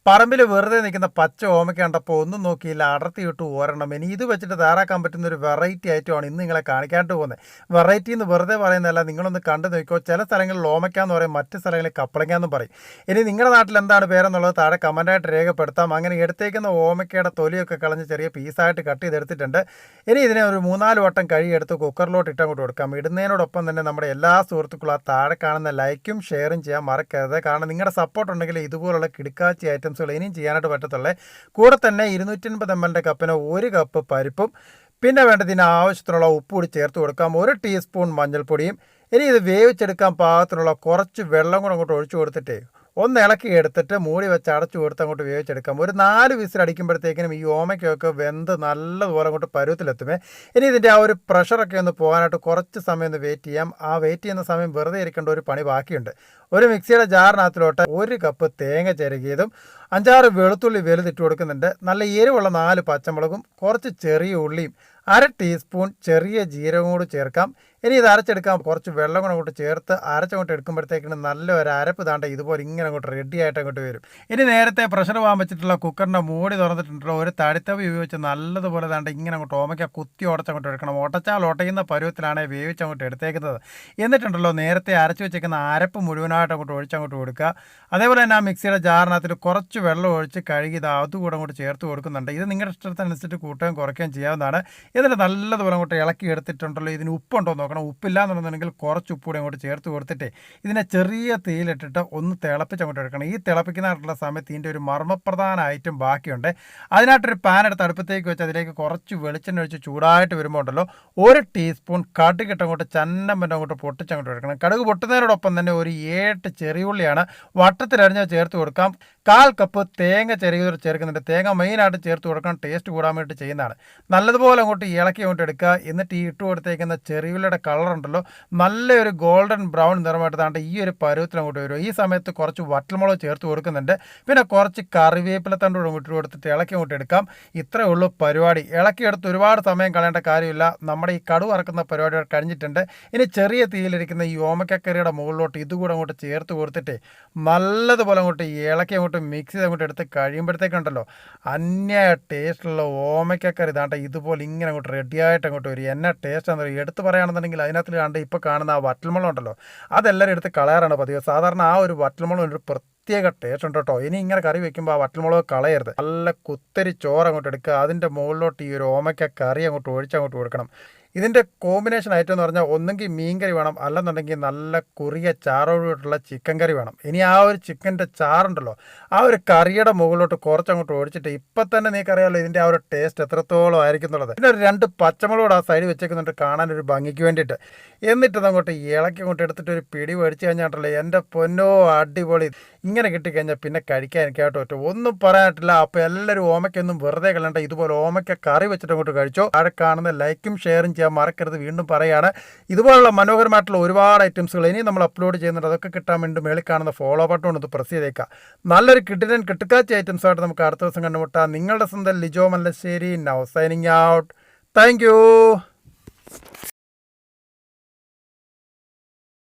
പറമ്പിൽ വെറുതെ നിൽക്കുന്ന പച്ച ഓമയ്ക്ക കണ്ടപ്പോൾ ഒന്നും നോക്കിയില്ല, അടർത്തിയിട്ട് ഓരണം. ഇനി ഇത് വെച്ചിട്ട് തയ്യാറാക്കാൻ പറ്റുന്ന ഒരു വെറൈറ്റി ഐറ്റമാണ് ഇന്ന് നിങ്ങളെ കാണിക്കാണ്ട് പോകുന്നത്. വെറൈറ്റി എന്ന് വെറുതെ പറയുന്നതല്ല, നിങ്ങളൊന്ന് കണ്ടു നോക്കിക്കോ. ചില സ്ഥലങ്ങളിൽ ഓമയ്ക്ക എന്ന് പറയും, മറ്റ് സ്ഥലങ്ങളിൽ കപ്പളങ്ങ എന്നും പറയും. ഇനി നിങ്ങളുടെ നാട്ടിൽ എന്താണ് പേരെന്നുള്ളത് താഴെ കമൻറ്റായിട്ട് രേഖപ്പെടുത്താം. അങ്ങനെ എടുത്തേക്കുന്ന ഓമയ്ക്കയുടെ തൊലിയൊക്കെ കളഞ്ഞ് ചെറിയ പീസായിട്ട് കട്ട് ചെയ്തെടുത്തിട്ടുണ്ട്. ഇനി ഇതിനെ ഒരു 3-4 വട്ടം കഴുകിയെടുത്ത് കുക്കറിലോട്ട് ഇട്ടങ്ങോട്ട് കൊടുക്കാം. ഇടുന്നതിനോടൊപ്പം തന്നെ നമ്മുടെ എല്ലാ സുഹൃത്തുക്കളും ആ താഴെ കാണുന്ന ലൈക്കും ഷെയറും ചെയ്യാൻ മറക്കരുത്. കാരണം നിങ്ങളുടെ സപ്പോർട്ട് ഉണ്ടെങ്കിൽ ഇതുപോലുള്ള കിടുക്കാച്ചി ഐറ്റംസുകൾ ഇനിയും ചെയ്യാനായിട്ട് പറ്റത്തുള്ളൂ. കൂടെ തന്നെ 250 ml കപ്പിന് 1 കപ്പ് പരിപ്പും പിന്നെ വേണ്ടതിന് ആവശ്യത്തിനുള്ള ഉപ്പ് കൂടി ചേർത്ത് കൊടുക്കാം. 1 ടീസ്പൂൺ മഞ്ഞൾപ്പൊടിയും. ഇനി ഇത് വേവിച്ചെടുക്കാൻ പാകത്തിനുള്ള കുറച്ച് വെള്ളം കൂടെ അങ്ങോട്ട് ഒഴിച്ചു കൊടുത്തിട്ട് ഒന്ന് ഇളക്കി എടുത്തിട്ട് മൂടി വെച്ച് അടച്ചു കൊടുത്ത് അങ്ങോട്ട് വേവിച്ചെടുക്കാം. ഒരു 4 വിസിൽ അടിക്കുമ്പോഴത്തേക്കിനും ഈ ഓമയ്ക്കൊക്കെ വെന്ത് നല്ലതുപോലെ അങ്ങോട്ട് പരുവത്തിലെത്തുമേ. ഇനി ഇതിൻ്റെ ആ ഒരു പ്രഷറൊക്കെ ഒന്ന് പോകാനായിട്ട് കുറച്ച് സമയം ഒന്ന് വെയിറ്റ് ചെയ്യാം. ആ വെയിറ്റ് ചെയ്യുന്ന സമയം വെറുതെ ഇരിക്കേണ്ട ഒരു പണി ബാക്കിയുണ്ട്. ഒരു മിക്സിയുടെ ജാറിനകത്തിലോട്ട് 1 കപ്പ് തേങ്ങ ചിരകിയതും 5-6 വെളുത്തുള്ളി വലുതിട്ട് കൊടുക്കുന്നുണ്ട്. നല്ല എരിവുള്ള 4 പച്ചമുളകും കുറച്ച് ചെറിയ ഉള്ളിയും 1/2 ടീസ്പൂൺ ചെറിയ ജീരകം കൂടി ചേർക്കാം. ഇനി ഇത് അരച്ചെടുക്കാം. കുറച്ച് വെള്ളം കൂടെ അങ്ങോട്ട് ചേർത്ത് അരച്ചങ്ങോട്ട് എടുക്കുമ്പോഴത്തേക്കിന് നല്ലൊരു അരപ്പ് താണ്ട ഇതുപോലെ ഇങ്ങനെ അങ്ങോട്ട് റെഡി ആയിട്ട് അങ്ങോട്ട് വരും. ഇനി നേരത്തെ പ്രഷർ പോകാൻ വെച്ചിട്ടുള്ള കുക്കറിൻ്റെ മൂടി തുറന്നിട്ടുണ്ടല്ലോ, ഒരു തടിത്തവി ഉപയോഗിച്ച് നല്ലതുപോലെ താണ്ട ഇങ്ങനെ അങ്ങോട്ട് ഓമയ്ക്ക കുത്തി ഉടച്ചങ്ങോട്ട് എടുക്കണം. ഒടച്ചാൽ ഒടയുന്ന പരുവത്തിലാണ് വേവിച്ചങ്ങോട്ട് എടുത്തേക്കുന്നത്. എന്നിട്ടുണ്ടല്ലോ നേരത്തെ അരച്ച് വെച്ചേക്കുന്ന അരപ്പ് മുഴുവനായിട്ട് അങ്ങോട്ട് ഒഴിച്ചങ്ങോട്ട് കൊടുക്കുക. അതേപോലെ തന്നെ ആ മിക്സിയുടെ ജാറിനകത്തിൽ കുറച്ച് വെള്ളം ഒഴിച്ച് കഴുകി ഇത് അതുകൂടെ അങ്ങോട്ട് ചേർത്ത് കൊടുക്കുന്നുണ്ട്. ഇത് നിങ്ങളുടെ ഇഷ്ടത്തിനനുസരിച്ച് കൂട്ടുകയും കുറയ്ക്കുകയും ചെയ്യാവുന്നതാണ്. ഇതിൽ നല്ലതുപോലെ അങ്ങോട്ട് ഇളക്കി എടുത്തിട്ടുണ്ടല്ലോ, ഇതിന് ഉപ്പുണ്ടോ നോക്കണം. ഉപ്പില്ല എന്നുണ്ടെന്നുണ്ടെങ്കിൽ കുറച്ച് ഉപ്പ് കൂടി അങ്ങോട്ട് ചേർത്ത് കൊടുത്തിട്ട് ഇതിനെ ചെറിയ തീയിലിട്ടിട്ട് ഒന്ന് തിളപ്പിച്ച് അങ്ങോട്ട് എടുക്കണം. ഈ തിളപ്പിക്കുന്നതായിട്ടുള്ള സമയത്ത് ഇതിൻ്റെ ഒരു മർമ്മപ്രധാന ഐറ്റം ബാക്കിയുണ്ട്. അതിനായിട്ടൊരു പാൻ എടുത്ത് അടുപ്പത്തേക്ക് വെച്ച് അതിലേക്ക് കുറച്ച് വെളിച്ചെണ്ണ ഒഴിച്ച് ചൂടായിട്ട് വരുമ്പോൾ ഉണ്ടല്ലോ 1 ടീസ്പൂൺ കടുക് ഇട്ടങ്ങോട്ട് ചന്നമ്പൻ്റെ അങ്ങോട്ട് പൊട്ടിച്ചങ്ങോട്ട് എടുക്കണം. കടുക് പൊട്ടുന്നതിനോടൊപ്പം തന്നെ ഒരു 7 ചെറിയുള്ളിയാണ് വട്ടത്തിലരിഞ്ഞ് ചേർത്ത് കൊടുക്കാം. 1/4 കപ്പ് തേങ്ങ ചെറിയ ചേർക്കുന്നുണ്ട്. തേങ്ങ മെയിനായിട്ട് ചേർത്ത് കൊടുക്കണം, ടേസ്റ്റ് കൂടാൻ വേണ്ടി ചെയ്യുന്നതാണ്. നല്ലതുപോലെ അങ്ങോട്ട് ഇളക്കി അങ്ങോട്ട് എടുക്കുക. എന്നിട്ട് ഈ ഇട്ട് കൊടുത്തേക്കുന്ന ചെറിയുള്ളിയുടെ കളർ ഉണ്ടല്ലോ നല്ലൊരു ഗോൾഡൻ ബ്രൗൺ നിറമായിട്ട് താണ്ട് ഈ ഒരു പരുവത്തിൽ അങ്ങോട്ട് വരും. ഈ സമയത്ത് കുറച്ച് വറ്റൽമുളക് ചേർത്ത് കൊടുക്കുന്നുണ്ട്. പിന്നെ കുറച്ച് കറിവേപ്പില തണ്ടോട് ഇട്ട് കൊടുത്തിട്ട് ഇളക്കി അങ്ങോട്ട് എടുക്കാം. ഇത്രയേ ഉള്ളൂ പരിപാടി. ഇളക്കിയെടുത്ത് ഒരുപാട് സമയം കളയേണ്ട കാര്യമില്ല. നമ്മുടെ ഈ കടുക് വറക്കുന്ന പരിപാടി കഴിഞ്ഞിട്ടുണ്ട്. ഇനി ചെറിയ തീയിലിരിക്കുന്ന ഈ ഓമയ്ക്കക്കറിയുടെ മുകളിലോട്ട് ഇതുകൂടെ അങ്ങോട്ട് ചേർത്ത് കൊടുത്തിട്ട് നല്ലതുപോലെ അങ്ങോട്ട് ഇളക്കി അങ്ങോട്ട് മിക്സ് ചെയ്ത് അങ്ങോട്ട് എടുത്ത് കഴിയുമ്പോഴത്തേക്കുണ്ടല്ലോ അന്യ ടേസ്റ്റുള്ള ഓമയ്ക്കക്കറി ഇതാണ്ട് ഇതുപോലെ ഇങ്ങനെ അങ്ങോട്ട് റെഡിയായിട്ട് അങ്ങോട്ട് വരും. എന്നാ ടേസ്റ്റ് എന്ന് പറയും. എടുത്ത് പറയുകയാണെന്നുണ്ടെങ്കിൽ അതിനകത്ത് കണ്ട് ഇപ്പോൾ കാണുന്ന ആ വറ്റൽമുളക് ഉണ്ടല്ലോ അതെല്ലാവരും എടുത്ത് കളയാറാണ് പതിവ്. സാധാരണ ആ ഒരു വറ്റൽമുളക് ഒരു പ്രത്യേക ടേസ്റ്റ് ഉണ്ട് കേട്ടോ. ഇനി ഇങ്ങനെ കറി വെക്കുമ്പോൾ ആ വറ്റൽമുളക് കളയരുത്. നല്ല കുത്തരി ചോറ് അങ്ങോട്ട് എടുക്കുക. അതിൻ്റെ മുകളിലോട്ട് ഈ ഒരു ഓമയ്ക്ക കറി അങ്ങോട്ട് ഒഴിച്ചങ്ങോട്ട് കൊടുക്കണം. ഇതിൻ്റെ കോമ്പിനേഷൻ ഐറ്റം എന്ന് പറഞ്ഞാൽ ഒന്നെങ്കിൽ മീൻ കറി വേണം, അല്ലെന്നുണ്ടെങ്കിൽ നല്ല കുറിയ ചാറോടുള്ള ചിക്കൻ കറി വേണം. ഇനി ആ ഒരു ചിക്കൻ്റെ ചാറുണ്ടല്ലോ ആ ഒരു കറിയുടെ മുകളിലോട്ട് കുറച്ചങ്ങോട്ട് ഒഴിച്ചിട്ട് ഇപ്പം തന്നെ നീക്കറിയാമല്ലോ ഇതിൻ്റെ ആ ഒരു ടേസ്റ്റ് എത്രത്തോളം ആയിരിക്കും എന്നുള്ളത്. പിന്നെ ഒരു 2 പച്ചമുളകോട് ആ സൈഡ് വെച്ചേക്കുന്നുണ്ട് കാണാനൊരു ഭംഗിക്ക് വേണ്ടിയിട്ട്. എന്നിട്ട് അങ്ങോട്ട് ഇളക്കി അങ്ങോട്ട് എടുത്തിട്ട് ഒരു പിടി മേടിച്ച് കഴിഞ്ഞാട്ടല്ലോ എൻ്റെ പൊന്നോ അടിപൊളി. ഇങ്ങനെ കിട്ടിക്കഴിഞ്ഞാൽ പിന്നെ കഴിക്കാൻ എനിക്കായിട്ട് പറ്റും, ഒന്നും പറയാനായിട്ടില്ല. അപ്പോൾ എല്ലാവരും ഓമയ്ക്കൊന്നും വെറുതെ കളയണ്ട, ഇതുപോലെ ഓമയ്ക്ക കറി വെച്ചിട്ട് അങ്ങോട്ട് കഴിച്ചോ. അവിടെ കാണുന്ന ലൈക്കും ഷെയറും ചെയ്യാൻ മറക്കരുത്. വീണ്ടും പറയുകയാണ്, ഇതുപോലുള്ള മനോഹരമായിട്ടുള്ള ഒരുപാട് ഐറ്റംസുകൾ ഇനി നമ്മൾ അപ്ലോഡ് ചെയ്യുന്നുണ്ട്. അതൊക്കെ കിട്ടാൻ വേണ്ടി മേളിൽ കാണുന്ന ഫോളോ ബട്ടൺ ഒന്ന് പ്രസ് ചെയ്തേക്കാം. നല്ലൊരു കിട്ടുക്കാച്ച ഐറ്റംസായിട്ട് നമുക്ക് അടുത്ത ദിവസം കണ്ടുമുട്ടാം. നിങ്ങളുടെ സ്വന്തം Lijo Mallassery, now signing out. Thank you.